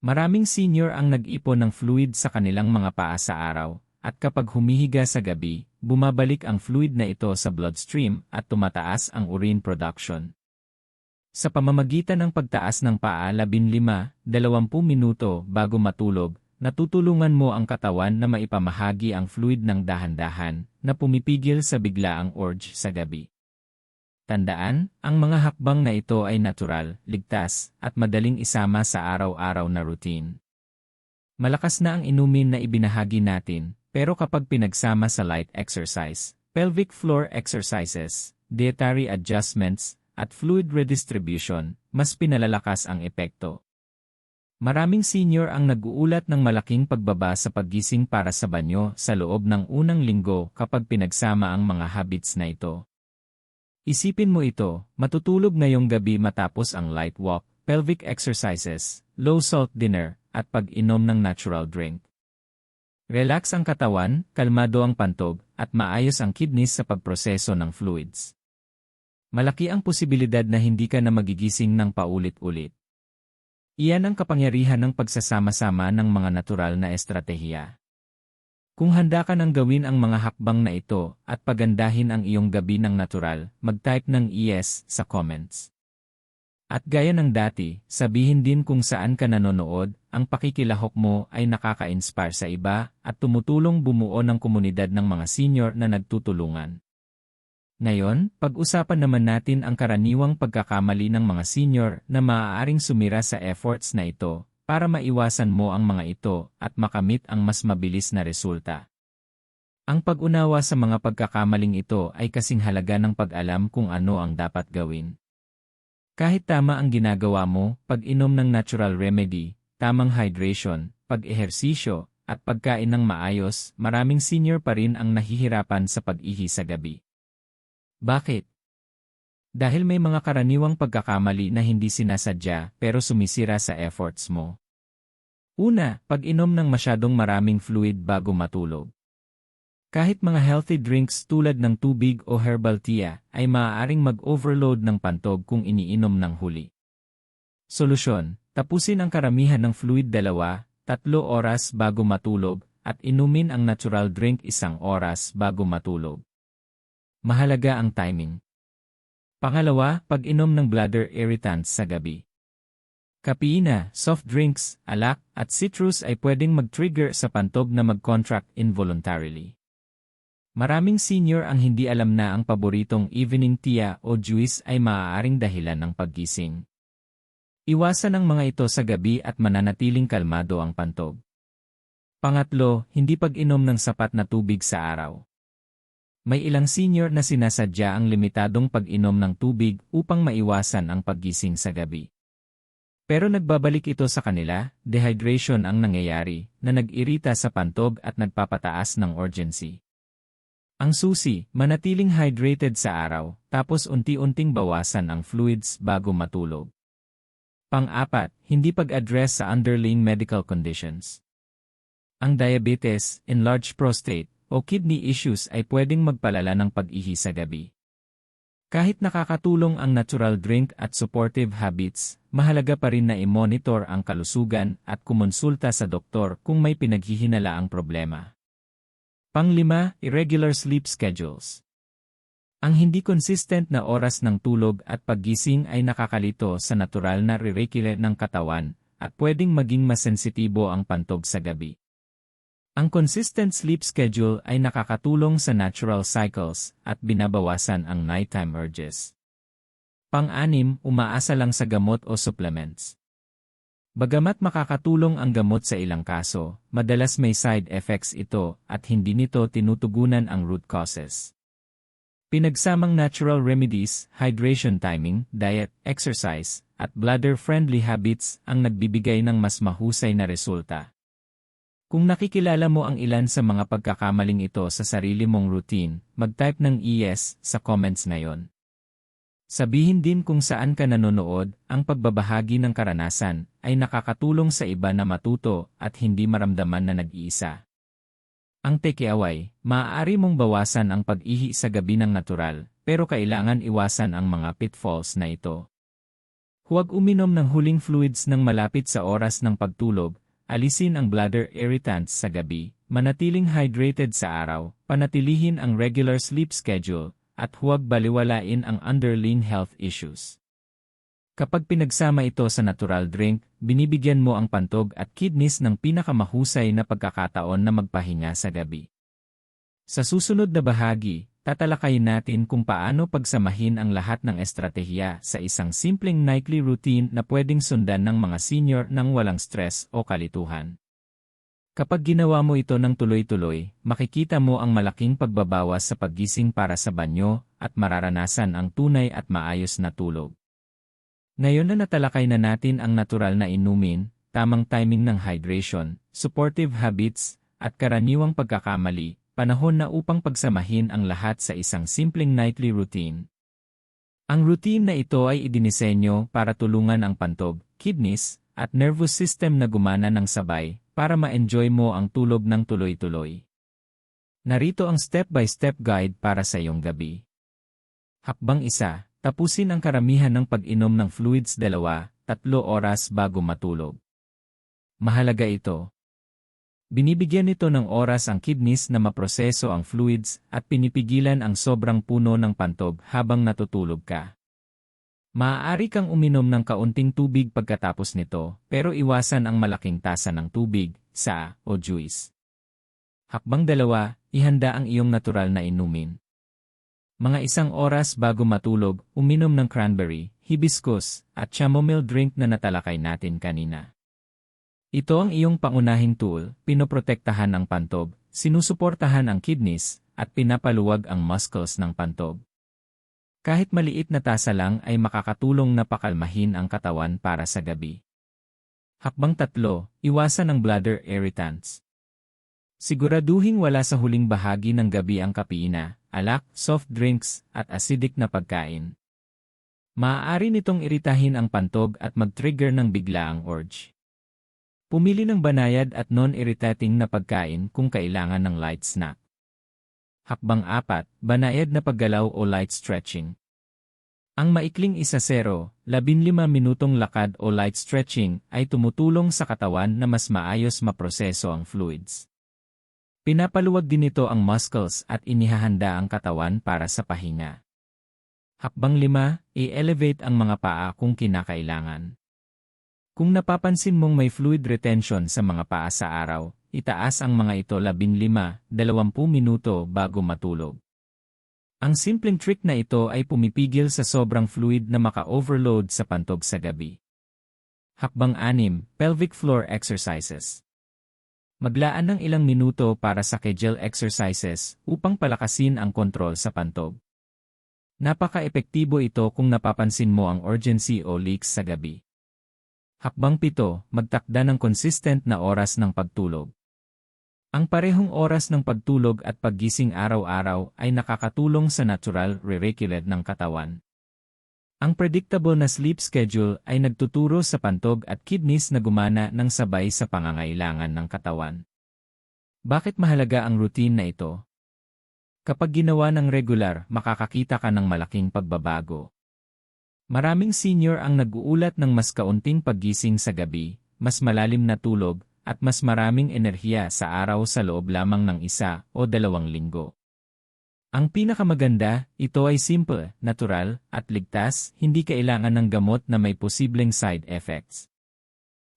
Maraming senior ang nag-ipon ng fluid sa kanilang mga paa sa araw, at kapag humihiga sa gabi, bumabalik ang fluid na ito sa bloodstream at tumataas ang urine production. Sa pamamagitan ng pagtaas ng paa 15-20 minuto bago matulog, natutulungan mo ang katawan na maipamahagi ang fluid ng dahan-dahan na pumipigil sa biglaang urge sa gabi. Tandaan, ang mga hakbang na ito ay natural, ligtas, at madaling isama sa araw-araw na routine. Malakas na ang inumin na ibinahagi natin, pero kapag pinagsama sa light exercise, pelvic floor exercises, dietary adjustments, at fluid redistribution, mas pinalalakas ang epekto. Maraming senior ang nag-uulat ng malaking pagbaba sa paggising para sa banyo sa loob ng unang linggo kapag pinagsama ang mga habits na ito. Isipin mo ito, matutulog ngayong gabi matapos ang light walk, pelvic exercises, low-salt dinner, at pag-inom ng natural drink. Relax ang katawan, kalmado ang pantog, at maayos ang kidneys sa pagproseso ng fluids. Malaki ang posibilidad na hindi ka na magigising ng paulit-ulit. Iyan ang kapangyarihan ng pagsasama-sama ng mga natural na estratehiya. Kung handa ka nang gawin ang mga hakbang na ito at pagandahin ang iyong gabi ng natural, mag-type ng yes sa comments. At gaya ng dati, sabihin din kung saan ka nanonood, ang pakikilahok mo ay nakaka-inspire sa iba at tumutulong bumuo ng komunidad ng mga senior na nagtutulungan. Ngayon, pag-usapan naman natin ang karaniwang pagkakamali ng mga senior na maaaring sumira sa efforts na ito para maiwasan mo ang mga ito at makamit ang mas mabilis na resulta. Ang pag-unawa sa mga pagkakamaling ito ay kasing halaga ng pag-alam kung ano ang dapat gawin. Kahit tama ang ginagawa mo, pag-inom ng natural remedy, tamang hydration, pag-ehersisyo, at pagkain ng maayos, maraming senior pa rin ang nahihirapan sa pag-ihi sa gabi. Bakit? Dahil may mga karaniwang pagkakamali na hindi sinasadya pero sumisira sa efforts mo. Una, pag-inom ng masyadong maraming fluid bago matulog. Kahit mga healthy drinks tulad ng tubig o herbal tea ay maaaring mag-overload ng pantog kung iniinom ng huli. Solusyon, tapusin ang karamihan ng fluid 2-3 oras bago matulog at inumin ang natural drink 1 oras bago matulog. Mahalaga ang timing. Pangalawa, pag-inom ng bladder irritants sa gabi. Kapiina, soft drinks, alak, at citrus ay pwedeng mag-trigger sa pantog na mag-contract involuntarily. Maraming senior ang hindi alam na ang paboritong evening tea o juice ay maaaring dahilan ng paggising. Iwasan ang mga ito sa gabi at mananatiling kalmado ang pantog. Pangatlo, hindi pag-inom ng sapat na tubig sa araw. May ilang senior na sinasadya ang limitadong pag-inom ng tubig upang maiwasan ang paggising sa gabi. Pero nagbabalik ito sa kanila, dehydration ang nangyayari, na nag-irita sa pantog at nagpapataas ng urgency. Ang susi, manatiling hydrated sa araw, tapos unti-unting bawasan ang fluids bago matulog. Pang-apat, hindi pag-address sa underlying medical conditions. Ang diabetes, enlarged prostate, o kidney issues ay pwedeng magpalala ng pag-ihi sa gabi. Kahit nakakatulong ang natural drink at supportive habits, mahalaga pa rin na i-monitor ang kalusugan at kumonsulta sa doktor kung may pinaghihinalaang problema. Pang-5, irregular sleep schedules. Ang hindi consistent na oras ng tulog at paggising ay nakakalito sa natural na ririkile ng katawan at pwedeng maging masensitibo ang pantog sa gabi. Ang consistent sleep schedule ay nakakatulong sa natural cycles at binabawasan ang nighttime urges. Pang-6, umaasa lang sa gamot o supplements. Bagamat makakatulong ang gamot sa ilang kaso, madalas may side effects ito at hindi nito tinutugunan ang root causes. Pinagsamang natural remedies, hydration timing, diet, exercise, at bladder-friendly habits ang nagbibigay ng mas mahusay na resulta. Kung nakikilala mo ang ilan sa mga pagkakamaling ito sa sarili mong routine, mag-type ng yes sa comments na yon. Sabihin din kung saan ka nanonood, ang pagbabahagi ng karanasan ay nakakatulong sa iba na matuto at hindi maramdaman na nag-iisa. Ang takeaway, maaari mong bawasan ang pag-ihi sa gabi ng natural, pero kailangan iwasan ang mga pitfalls na ito. Huwag uminom ng huling fluids ng malapit sa oras ng pagtulog, alisin ang bladder irritants sa gabi, manatiling hydrated sa araw, panatilihin ang regular sleep schedule, at huwag baliwalain ang underlying health issues. Kapag pinagsama ito sa natural drink, binibigyan mo ang pantog at kidneys ng pinakamahusay na pagkakataon na magpahinga sa gabi. Sa susunod na bahagi, tatalakayin natin kung paano pagsamahin ang lahat ng estratehiya sa isang simpleng nightly routine na pwedeng sundan ng mga senior nang walang stress o kalituhan. Kapag ginawa mo ito ng tuloy-tuloy, makikita mo ang malaking pagbabawas sa paggising para sa banyo at mararanasan ang tunay at maayos na tulog. Ngayon na natalakay na natin ang natural na inumin, tamang timing ng hydration, supportive habits, at karaniwang pagkakamali, panahon na upang pagsamahin ang lahat sa isang simpleng nightly routine. Ang routine na ito ay idinisenyo para tulungan ang pantog, kidneys, at nervous system na gumana ng sabay, para ma-enjoy mo ang tulog ng tuloy-tuloy. Narito ang step-by-step guide para sa iyong gabi. Hakbang 1. Tapusin ang karamihan ng pag-inom ng fluids 2-3 oras bago matulog. Mahalaga ito. Binibigyan nito ng oras ang kidneys na maproseso ang fluids at pinipigilan ang sobrang puno ng pantog habang natutulog ka. Maaari kang uminom ng kaunting tubig pagkatapos nito, pero iwasan ang malaking tasa ng tubig, o juice. Hakbang 2, ihanda ang iyong natural na inumin. Mga 1 oras bago matulog, uminom ng cranberry, hibiscus, at chamomile drink na natalakay natin kanina. Ito ang iyong pangunahing tool, pinoprotektahan ang pantog, sinusuportahan ang kidneys, at pinapaluwag ang muscles ng pantog. Kahit maliit na tasa lang ay makakatulong na pakalmahin ang katawan para sa gabi. Hakbang 3, iwasan ang bladder irritants. Siguraduhing wala sa huling bahagi ng gabi ang kapiina, alak, soft drinks, at acidic na pagkain. Maaari nitong iritahin ang pantog at mag-trigger ng biglaang urge. Pumili ng banayad at non-irritating na pagkain kung kailangan ng light snack. Hakbang 4, banayad na paggalaw o light stretching. Ang maikling 1-0, 15 minutong lakad o light stretching ay tumutulong sa katawan na mas maayos maproseso ang fluids. Pinapaluwag din ito ang muscles at inihahanda ang katawan para sa pahinga. Hakbang 5, i-elevate ang mga paa kung kinakailangan. Kung napapansin mong may fluid retention sa mga paa sa araw, itaas ang mga ito 15-20 minuto bago matulog. Ang simpleng trick na ito ay pumipigil sa sobrang fluid na maka-overload sa pantog sa gabi. Hakbang 6, pelvic floor exercises. Maglaan ng ilang minuto para sa Kegel exercises upang palakasin ang kontrol sa pantog. Napaka-epektibo ito kung napapansin mo ang urgency o leaks sa gabi. Hakbang 7, magtakda ng consistent na oras ng pagtulog. Ang parehong oras ng pagtulog at paggising araw-araw ay nakakatulong sa natural re-regulate ng katawan. Ang predictable na sleep schedule ay nagtuturo sa pantog at kidneys na gumana ng sabay sa pangangailangan ng katawan. Bakit mahalaga ang routine na ito? Kapag ginawa ng regular, makakakita ka ng malaking pagbabago. Maraming senior ang nag-uulat ng mas kaunting paggising sa gabi, mas malalim na tulog, at mas maraming enerhiya sa araw sa loob lamang ng 1 o 2 linggo. Ang pinakamaganda, ito ay simple, natural, at ligtas, hindi kailangan ng gamot na may posibleng side effects.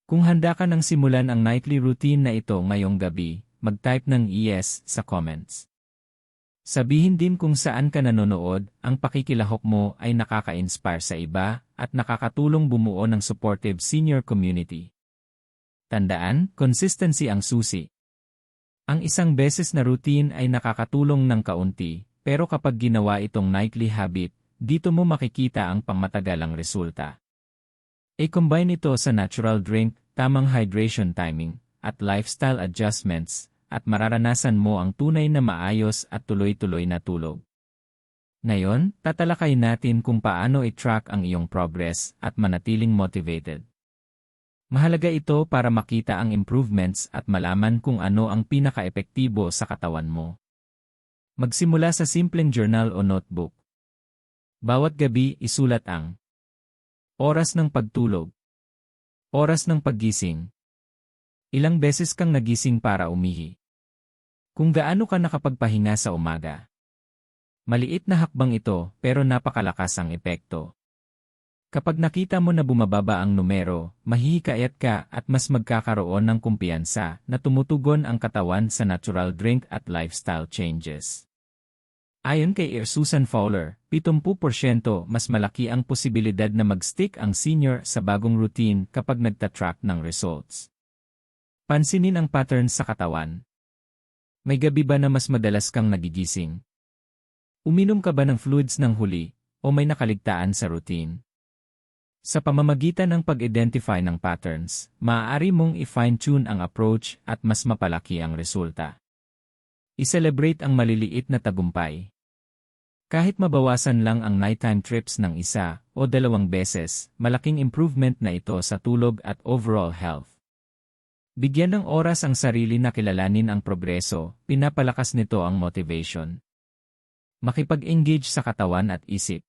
Kung handa ka nang simulan ang nightly routine na ito ngayong gabi, mag-type ng yes sa comments. Sabihin din kung saan ka nanonood, ang pakikilahok mo ay nakaka-inspire sa iba at nakakatulong bumuo ng supportive senior community. Tandaan, consistency ang susi. Ang isang beses na routine ay nakakatulong ng kaunti, pero kapag ginawa itong nightly habit, dito mo makikita ang pangmatagalang resulta. I-combine ito sa natural drink, tamang hydration timing, at lifestyle adjustments, at mararanasan mo ang tunay na maayos at tuloy-tuloy na tulog. Ngayon, tatalakayin natin kung paano i-track ang iyong progress at manatiling motivated. Mahalaga ito para makita ang improvements at malaman kung ano ang pinaka-epektibo sa katawan mo. Magsimula sa simpleng journal o notebook. Bawat gabi, isulat ang oras ng pagtulog, oras ng paggising, ilang beses kang nagising para umihi, kung gaano ka nakapagpahinga sa umaga. Maliit na hakbang ito pero napakalakas ang epekto. Kapag nakita mo na bumababa ang numero, mahihikayat ka at mas magkakaroon ng kumpiyansa na tumutugon ang katawan sa natural drink at lifestyle changes. Ayon kay Susan Fowler, 70% mas malaki ang posibilidad na mag-stick ang senior sa bagong routine kapag nagtatrack ng results. Pansinin ang patterns sa katawan. May gabi ba na mas madalas kang nagigising? Uminom ka ba ng fluids ng huli o may nakaligtaan sa routine? Sa pamamagitan ng pag-identify ng patterns, maaari mong i-fine-tune ang approach at mas mapalaki ang resulta. I-celebrate ang maliliit na tagumpay. Kahit mabawasan lang ang nighttime trips ng 1 o 2 beses, malaking improvement na ito sa tulog at overall health. Bigyan ng oras ang sarili na kilalanin ang progreso, pinapalakas nito ang motivation. Makipag-engage sa katawan at isip.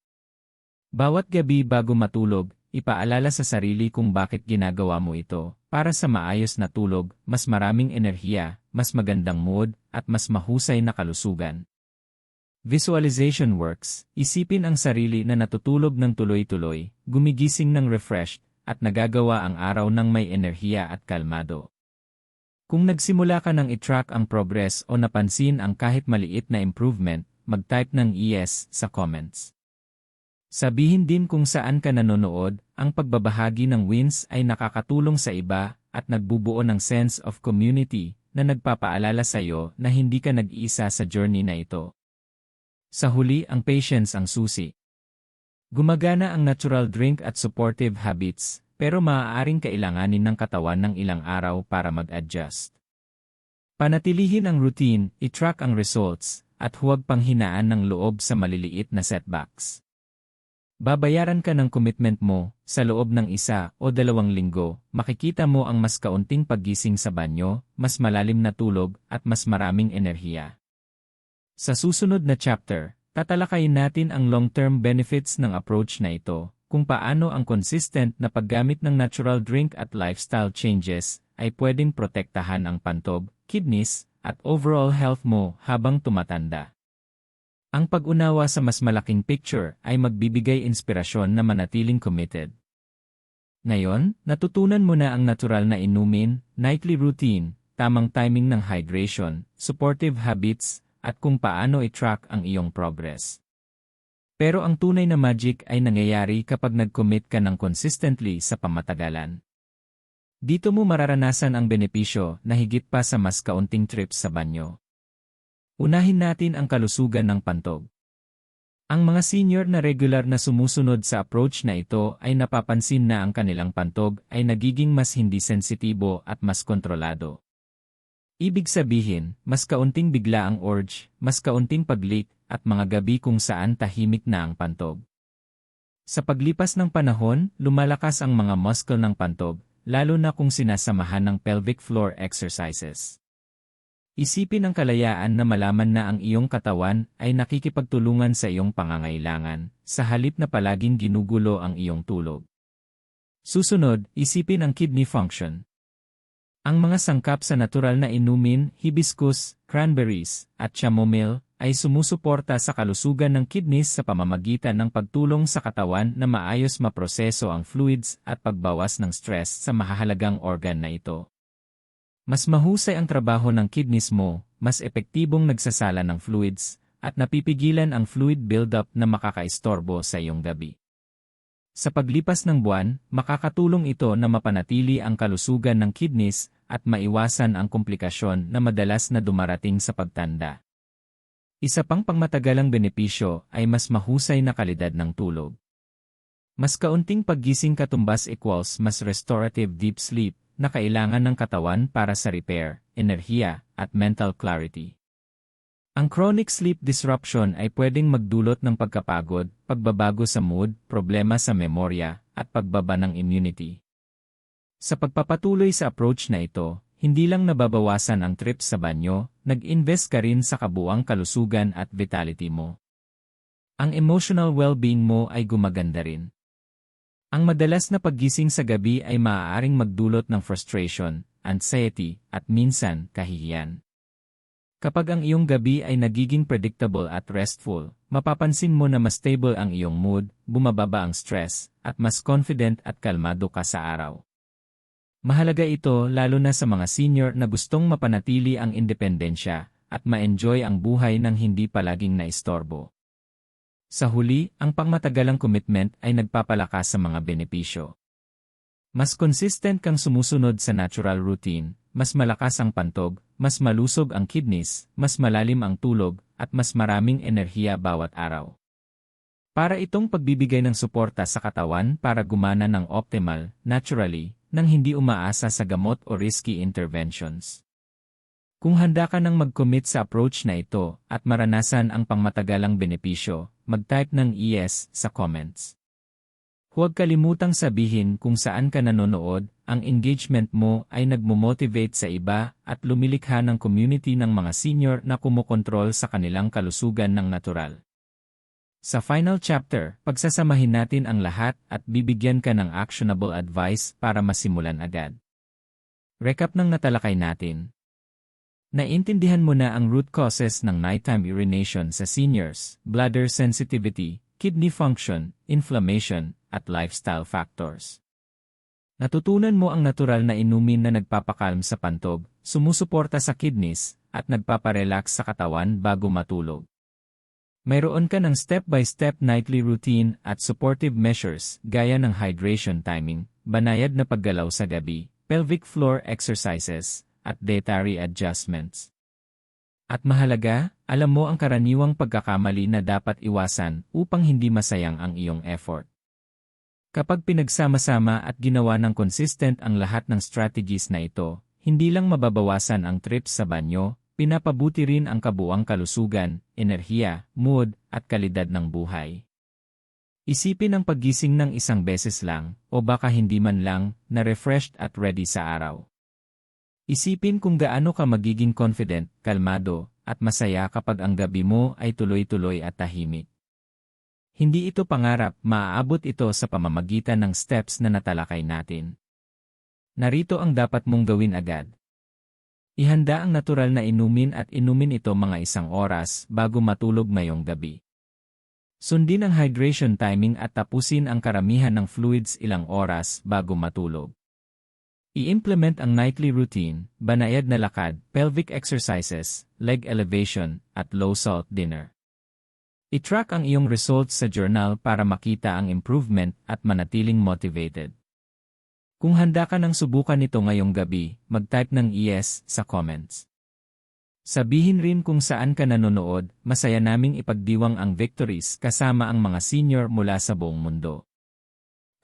Bawat gabi bago matulog, ipaalala sa sarili kung bakit ginagawa mo ito, para sa maayos na tulog, mas maraming enerhiya, mas magandang mood, at mas mahusay na kalusugan. Visualization works, isipin ang sarili na natutulog ng tuloy-tuloy, gumigising ng refreshed, at nagagawa ang araw ng may enerhiya at kalmado. Kung nagsimula ka ng i-track ang progress o napansin ang kahit maliit na improvement, mag-type ng yes sa comments. Sabihin din kung saan ka nanonood, ang pagbabahagi ng wins ay nakakatulong sa iba at nagbubuo ng sense of community na nagpapaalala sa iyo na hindi ka nag-iisa sa journey na ito. Sa huli, ang patience ang susi. Gumagana ang natural drink at supportive habits, pero maaaring kailanganin ng katawan ng ilang araw para mag-adjust. Panatilihin ang routine, i-track ang results, at huwag panghinaan ng loob sa maliliit na setbacks. Babayaran ka ng commitment mo, sa loob ng 1 o 2 linggo, makikita mo ang mas kaunting paggising sa banyo, mas malalim na tulog, at mas maraming enerhiya. Sa susunod na chapter, tatalakayin natin ang long-term benefits ng approach na ito, kung paano ang consistent na paggamit ng natural drink at lifestyle changes ay pwedeng protektahan ang pantob, kidneys, at overall health mo habang tumatanda. Ang pag-unawa sa mas malaking picture ay magbibigay inspirasyon na manatiling committed. Ngayon, natutunan mo na ang natural na inumin, nightly routine, tamang timing ng hydration, supportive habits, at kung paano i-track ang iyong progress. Pero ang tunay na magic ay nangyayari kapag nag-commit ka ng consistently sa pamatagalan. Dito mo mararanasan ang benepisyo na higit pa sa mas kaunting trips sa banyo. Unahin natin ang kalusugan ng pantog. Ang mga senior na regular na sumusunod sa approach na ito ay napapansin na ang kanilang pantog ay nagiging mas hindi sensitibo at mas kontrolado. Ibig sabihin, mas kaunting bigla ang urge, mas kaunting pag-leak, at mga gabi kung saan tahimik na ang pantog. Sa paglipas ng panahon, lumalakas ang mga muscle ng pantog, lalo na kung sinasamahan ng pelvic floor exercises. Isipin ang kalayaan na malaman na ang iyong katawan ay nakikipagtulungan sa iyong pangangailangan, sa halip na palaging ginugulo ang iyong tulog. Susunod, isipin ang kidney function. Ang mga sangkap sa natural na inumin, hibiscus, cranberries, at chamomile, ay sumusuporta sa kalusugan ng kidneys sa pamamagitan ng pagtulong sa katawan na maayos maproseso ang fluids at pagbawas ng stress sa mahahalagang organ na ito. Mas mahusay ang trabaho ng kidneys mo, mas epektibong nagsasala ng fluids, at napipigilan ang fluid buildup na makakaistorbo sa iyong gabi. Sa paglipas ng buwan, makakatulong ito na mapanatili ang kalusugan ng kidneys at maiwasan ang komplikasyon na madalas na dumarating sa pagtanda. Isa pang pangmatagalang benepisyo ay mas mahusay na kalidad ng tulog. Mas kaunting paggising katumbas equals mas restorative deep sleep na kailangan ng katawan para sa repair, enerhiya, at mental clarity. Ang chronic sleep disruption ay pwedeng magdulot ng pagkapagod, pagbabago sa mood, problema sa memorya, at pagbaba ng immunity. Sa pagpapatuloy sa approach na ito, hindi lang nababawasan ang trips sa banyo, nag-invest ka rin sa kabuuang kalusugan at vitality mo. Ang emotional well-being mo ay gumaganda rin. Ang madalas na paggising sa gabi ay maaaring magdulot ng frustration, anxiety, at minsan, kahihiyan. Kapag ang iyong gabi ay nagiging predictable at restful, mapapansin mo na mas stable ang iyong mood, bumababa ang stress, at mas confident at kalmado ka sa araw. Mahalaga ito lalo na sa mga senior na gustong mapanatili ang independensya at ma-enjoy ang buhay ng hindi palaging naistorbo. Sa huli, ang pangmatagalang commitment ay nagpapalakas sa mga benepisyo. Mas consistent kang sumusunod sa natural routine, mas malakas ang pantog, mas malusog ang kidneys, mas malalim ang tulog, at mas maraming enerhiya bawat araw. Para itong pagbibigay ng suporta sa katawan para gumana ng optimal, naturally, nang hindi umaasa sa gamot o risky interventions. Kung handa ka nang mag-commit sa approach na ito at maranasan ang pangmatagalang benepisyo, mag-type ng yes sa comments. Huwag kalimutang sabihin kung saan ka nanonood, ang engagement mo ay nagmo-motivate sa iba at lumilikha ng community ng mga senior na kumokontrol sa kanilang kalusugan ng natural. Sa final chapter, pagsasamahin natin ang lahat at bibigyan ka ng actionable advice para masimulan agad. Recap ng natalakay natin. Naintindihan mo na ang root causes ng nighttime urination sa seniors, bladder sensitivity, kidney function, inflammation, at lifestyle factors. Natutunan mo ang natural na inumin na nagpapakalm sa pantog, sumusuporta sa kidneys, at nagpaparelax sa katawan bago matulog. Mayroon ka ng step-by-step nightly routine at supportive measures gaya ng hydration timing, banayad na paggalaw sa gabi, pelvic floor exercises, at dietary adjustments. At mahalaga, alam mo ang karaniwang pagkakamali na dapat iwasan upang hindi masayang ang iyong effort. Kapag pinagsama-sama at ginawa ng consistent ang lahat ng strategies na ito, hindi lang mababawasan ang trips sa banyo, pinapabuti rin ang kabuuang kalusugan, enerhiya, mood, at kalidad ng buhay. Isipin ang paggising ng isang beses lang, o baka hindi man lang, na refreshed at ready sa araw. Isipin kung gaano ka magiging confident, kalmado, at masaya kapag ang gabi mo ay tuloy-tuloy at tahimik. Hindi ito pangarap, maaabot ito sa pamamagitan ng steps na natalakay natin. Narito ang dapat mong gawin agad. Ihanda ang natural na inumin at inumin ito mga 1 oras bago matulog ngayong gabi. Sundin ang hydration timing at tapusin ang karamihan ng fluids ilang oras bago matulog. I-implement ang nightly routine, banayad na lakad, pelvic exercises, leg elevation, at low-salt dinner. I-track ang iyong results sa journal para makita ang improvement at manatiling motivated. Kung handa ka nang subukan ito ngayong gabi, mag-type ng yes sa comments. Sabihin rin kung saan ka nanonood, masaya naming ipagdiwang ang victories kasama ang mga senior mula sa buong mundo.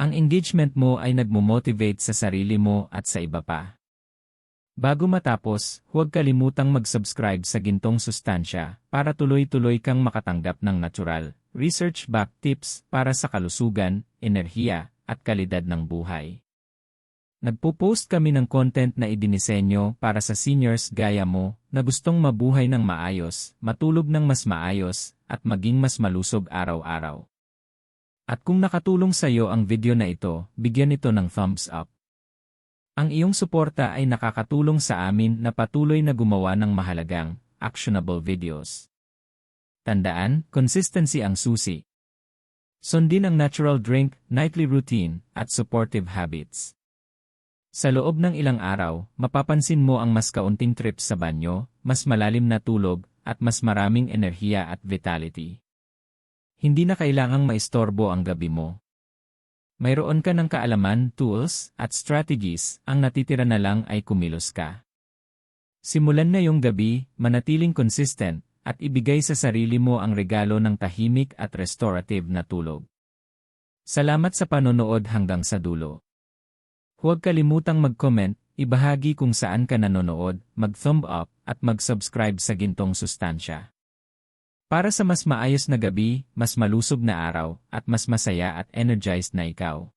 Ang engagement mo ay nagmo-motivate sa sarili mo at sa iba pa. Bago matapos, huwag kalimutang mag-subscribe sa Gintong Sustansya para tuloy-tuloy kang makatanggap ng natural, research-backed tips para sa kalusugan, enerhiya, at kalidad ng buhay. Nagpo-post kami ng content na idinisenyo para sa seniors gaya mo na gustong mabuhay ng maayos, matulog ng mas maayos, at maging mas malusog araw-araw. At kung nakatulong sa iyo ang video na ito, bigyan ito ng thumbs up. Ang iyong suporta ay nakakatulong sa amin na patuloy na gumawa ng mahalagang, actionable videos. Tandaan, consistency ang susi. Sundin ang natural drink, nightly routine, at supportive habits. Sa loob ng ilang araw, mapapansin mo ang mas kaunting trips sa banyo, mas malalim na tulog, at mas maraming enerhiya at vitality. Hindi na kailangang maistorbo ang gabi mo. Mayroon ka ng kaalaman, tools, at strategies, ang natitira na lang ay kumilos ka. Simulan na yung gabi, manatiling consistent, at ibigay sa sarili mo ang regalo ng tahimik at restorative na tulog. Salamat sa panonood hanggang sa dulo. Huwag kalimutang mag-comment, ibahagi kung saan ka nanonood, mag-thumb up, at mag-subscribe sa Gintong Sustansya. Para sa mas maayos na gabi, mas malusog na araw, at mas masaya at energized na ikaw.